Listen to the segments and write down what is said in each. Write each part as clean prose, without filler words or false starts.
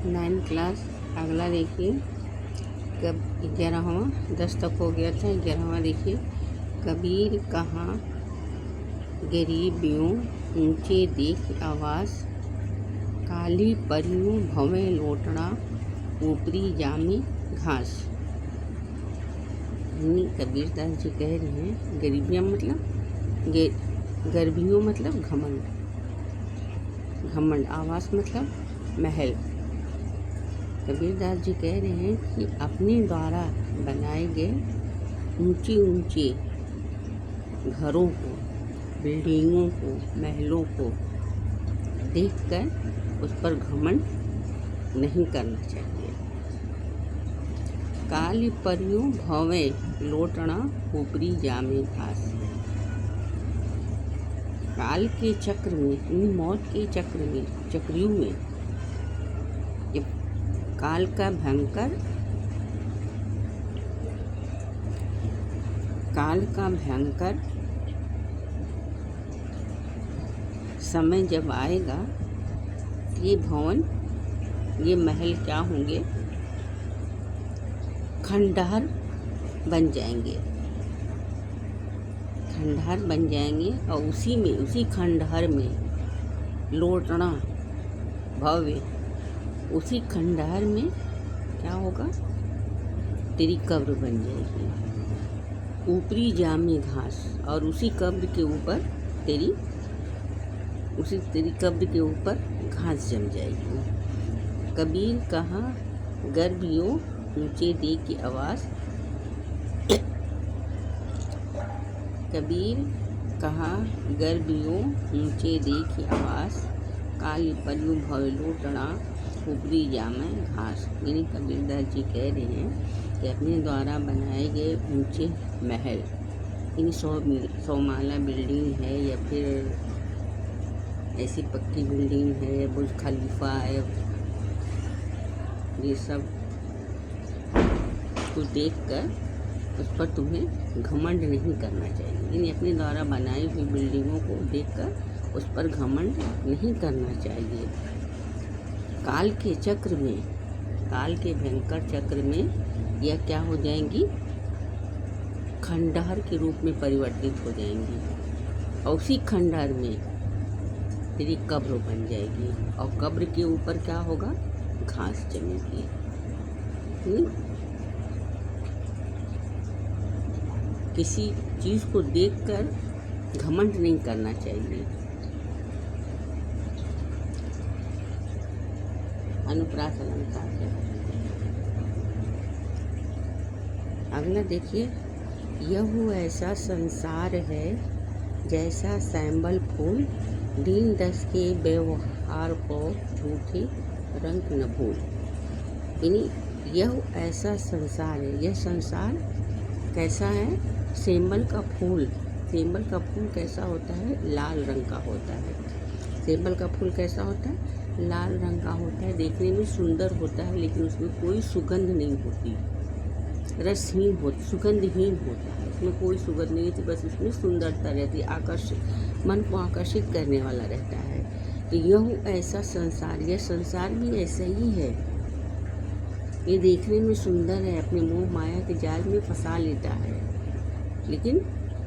9 class. अगला देखिए, कब 11वां 10 तक हो गया था। 11वां देखिए, कबीर कहाँ गरीबियों ऊंचे देख आवाज़, काली परियों भवें लौटना ऊपरी जामी घास। यानी कबीरदास जी कह रहे हैं गरीबियाँ मतलब गर्भियों मतलब घमंड, आवास मतलब महल। कबीरदास जी कह रहे हैं कि अपने द्वारा बनाए गए ऊंचे ऊंचे घरों को, बिल्डिंगों को, महलों को देखकर उस पर घमंड नहीं करना चाहिए। काली परियों भवें लौटना ऊपरी जामे घास। काल के चक्र में, मौत के चक्र में, चक्रियों में, जब काल का भयंकर समय जब आएगा, ये भवन, ये महल क्या होंगे? खंडहर बन जाएंगे, और उसी खंडहर में लौटना भव्य, उसी खंडहर में क्या होगा? तेरी कब्र बन जाएगी। ऊपरी जामी घास, और उसी कब्र के ऊपर तेरी कब्र के ऊपर घास जम जाएगी। कबीर कहाँ गर्भियों ऊंचे दे की आवाज़, कबीर कहाँ गर्भियों ऊंचे दे की आवाज़, काली परियों भवे लौटना ऊपरी जामे घास। यानी कबीरदास जी कह रहे हैं कि अपने द्वारा बनाए गए ऊंचे महल, इन 100 माला बिल्डिंग है, या फिर ऐसी पक्की बिल्डिंग है, बुर्ज खलीफा है, ये सब को देखकर उस पर तुम्हें घमंड नहीं करना चाहिए। यानी अपने द्वारा बनाई हुई बिल्डिंगों को देखकर उस पर घमंड नहीं करना चाहिए। काल के चक्र में, काल के भयंकर चक्र में यह क्या हो जाएंगी? खंडहर के रूप में परिवर्तित हो जाएंगी, और उसी खंडहर में तेरी कब्र बन जाएगी, और कब्र के ऊपर क्या होगा? घास जमेगी। किसी चीज़ को देखकर घमंड नहीं करना चाहिए। अनुप्रास अलंकार है। अगला देखिए, यह ऐसा संसार है जैसा सैंबल फूल, दीन दस के व्यवहार को झूठे रंग न भूल। यानी यह ऐसा संसार है, यह संसार कैसा है? सेंबल का फूल। सेंबल का फूल कैसा होता है? लाल रंग का होता है। सेंबल का फूल कैसा होता है? लाल रंग का होता है। देखने में सुंदर होता है, लेकिन उसमें कोई सुगंध नहीं होती, रसहीन होती, सुगंधहीन होता है। उसमें कोई सुगंध नहीं होती, बस उसमें सुंदरता रहती है, आकर्षित, मन को आकर्षित करने वाला रहता है। तो यह ऐसा संसार, यह संसार भी ऐसा ही है। ये देखने में सुंदर है, अपने मोह माया के जाल में फंसा लेता है, लेकिन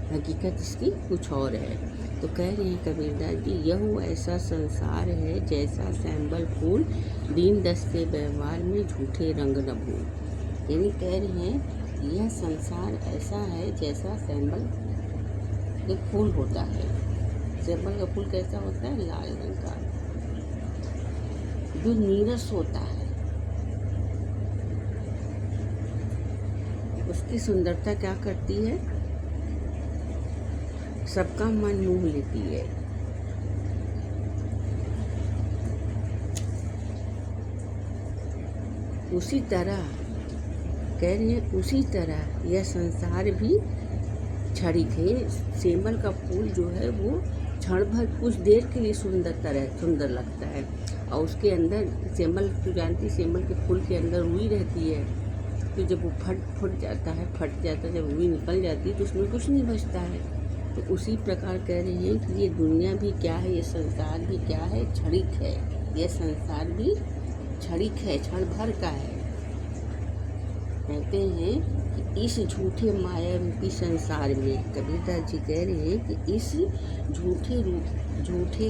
हकीकत इसकी कुछ और है। तो कह रहे हैं कबीरदास जी, यह ऐसा संसार है जैसा सैंबल फूल, दीन दस के व्यवहार में झूठे रंग न भूल। यानी कह रहे हैं यह संसार ऐसा है जैसा सैंबल एक फूल होता है। सैंबल का फूल कैसा होता है? लाल रंग का, जो नीरस होता है। उसकी सुंदरता क्या करती है? सबका मन मोह लेती है। उसी तरह कह रहे हैं, उसी तरह यह संसार भी क्षणिक है। सेमल का फूल जो है वो क्षण भर, कुछ देर के लिए सुंदर लगता है, और उसके अंदर सेमल, तो जानती, सेमल के फूल के अंदर रुई रहती है। तो जब वो फट जाता है, जब रुई निकल जाती है तो उसमें कुछ नहीं बचता है। तो उसी प्रकार कह रहे हैं कि ये दुनिया भी क्या है, ये संसार भी क्या है? क्षणिक है। यह संसार भी क्षणिक है, क्षण भर का है। कहते हैं कि इस झूठे माया रूपी संसार में, कबीरदास जी कह रहे हैं कि इस झूठे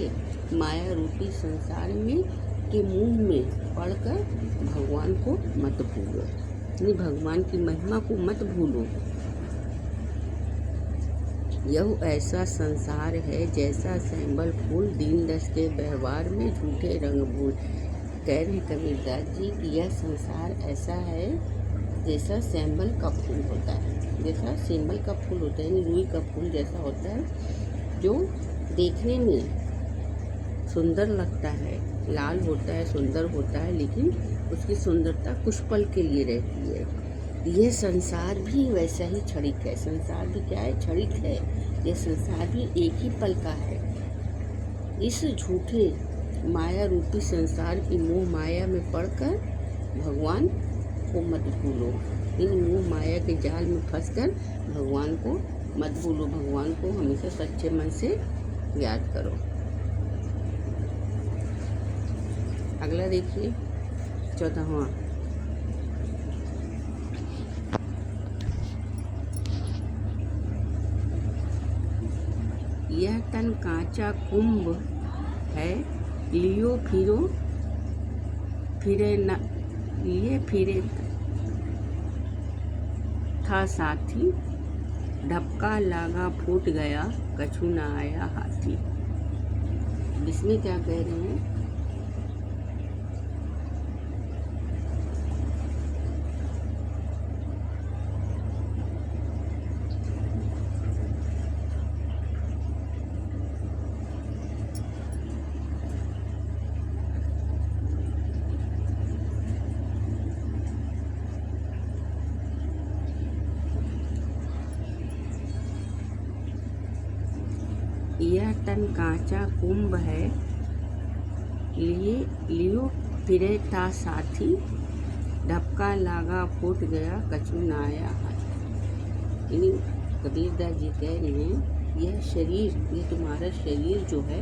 माया रूपी संसार में के मुंह में पड़कर भगवान को मत भूलो, यानी भगवान की महिमा को मत भूलो। यह ऐसा संसार है जैसा सैंबल फूल दीन दस के व्यवहार में झूठे रंग भूल। कह रहे कबीरदास जी कि यह संसार ऐसा है जैसा सैंबल का फूल होता है, जैसा सैंबल का फूल होता है, रुई का फूल जैसा होता है, जो देखने में सुंदर लगता है, लाल होता है, सुंदर होता है, लेकिन उसकी सुंदरता कुछ पल के लिए रहती है। यह संसार भी वैसा ही क्षणिक है। संसार भी क्या है? क्षणिक है। यह संसार भी एक ही पल का है। इस झूठे माया रूपी संसार की मोह माया में पड़कर भगवान को मत भूलो। इन मोह माया के जाल में फंसकर भगवान को मत भूलो। भगवान को हमेशा सच्चे मन से याद करो। अगला देखिए 14वां। यह तन कांचा कुंभ है, लियो फिरे था साथी, ढपका लागा फूट गया, कछु न आया हाथी। इसमें क्या कह रहे हैं? यह तन कांचा कुंभ है, लियो फिरे था साथी, ढपका लागा फूट गया, कछु न आया हाथी। कबीरदास जी कह रहे हैं यह शरीर, ये तुम्हारा शरीर जो है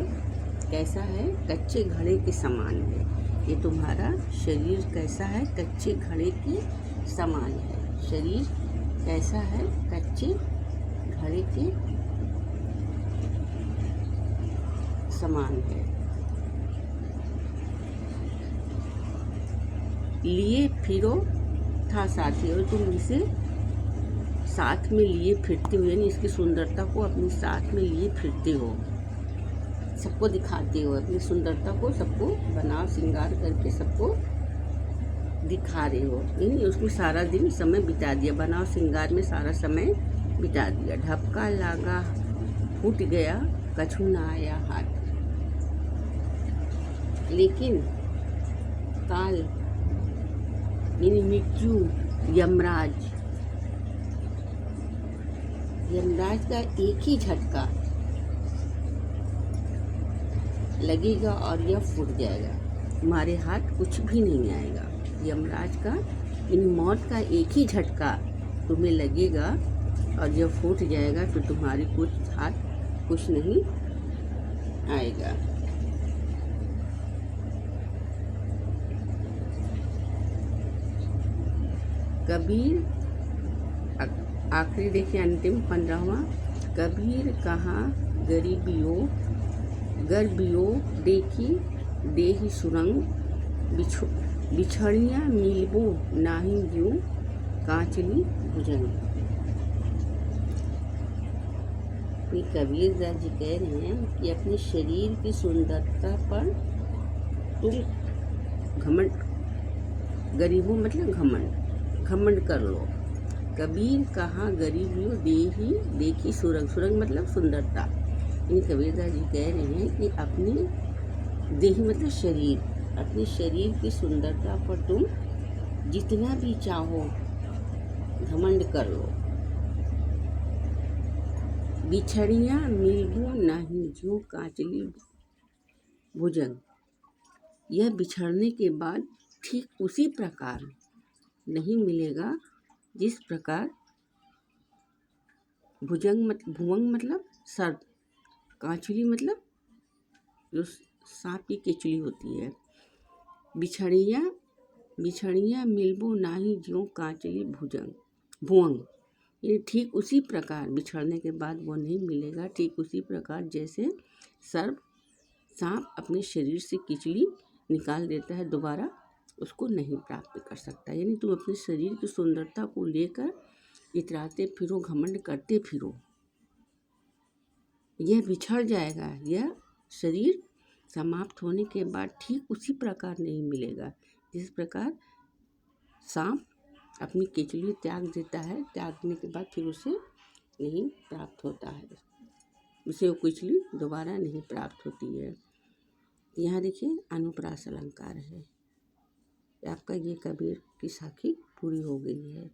कैसा है? कच्चे घड़े के समान है। ये तुम्हारा शरीर कैसा है? कच्चे घड़े के समान है। शरीर कैसा है? कच्चे घड़े के समान है। लिए फिरो था साथी, और तुम इसे साथ में लिए फिरते हो, यानी इसकी सुंदरता को अपने साथ में लिए फिरते हो, सबको दिखाते हो, अपनी सुंदरता को सबको बना श्रृंगार करके सबको दिखा रहे हो। यानी उसमें सारा दिन समय बिता दिया, बनाव श्रृंगार में सारा समय बिता दिया। ढपका लागा फूट गया, कछु न आया हाथ। लेकिन काल यानी मृत्यु, यमराज का एक ही झटका लगेगा और यह फूट जाएगा। तुम्हारे हाथ कुछ भी नहीं आएगा। यमराज का इन मौत का एक ही झटका तुम्हें लगेगा और यह फूट जाएगा, तो तुम्हारी हाथ कुछ नहीं आएगा। कबीर, आखिरी देखिए अंतिम 15वां। कबीर कहाँ गर्बियो देखी देहि सुरंग, बिछड़िया मिलबो नाही ज्यों कांचली भुजंग। कबीरदास जी कह रहे हैं कि अपने शरीर की सुंदरता पर तुम घमंड, गरीबों मतलब घमंड कर लो। कबीर कहाँ गरीबियों देखी सुरंग, सुरंग मतलब सुंदरता। इन कबीरदास जी कह रहे हैं कि अपनी देही मतलब शरीर, अपने शरीर की सुंदरता पर तुम जितना भी चाहो घमंड कर लो। बिछड़िया मिलबो नहीं ज्यों कांचली भुजंग, यह बिछड़ने के बाद ठीक उसी प्रकार नहीं मिलेगा जिस प्रकार भुवंग मतलब सर, कांचुली मतलब जो सांप की केचुली होती है, बिछड़िया बिछड़िया मिलबो नाही ज्यों कांचली भुवंग। ये ठीक उसी प्रकार, बिछड़ने के बाद वो नहीं मिलेगा, ठीक उसी प्रकार जैसे सांप अपने शरीर से किचली निकाल देता है, दोबारा उसको नहीं प्राप्त कर सकता। यानी तुम अपने शरीर की सुंदरता को लेकर इतराते फिरो, घमंड करते फिरो, यह बिछड़ जाएगा, यह शरीर समाप्त होने के बाद ठीक उसी प्रकार नहीं मिलेगा जिस प्रकार सांप अपनी केचुली त्याग देता है, त्यागने के बाद फिर उसे नहीं प्राप्त होता है, उसे वो केचुली दोबारा नहीं प्राप्त होती है। यहाँ देखिए अनुप्रास अलंकार है। आपका ये कबीर की साखी पूरी हो गई है।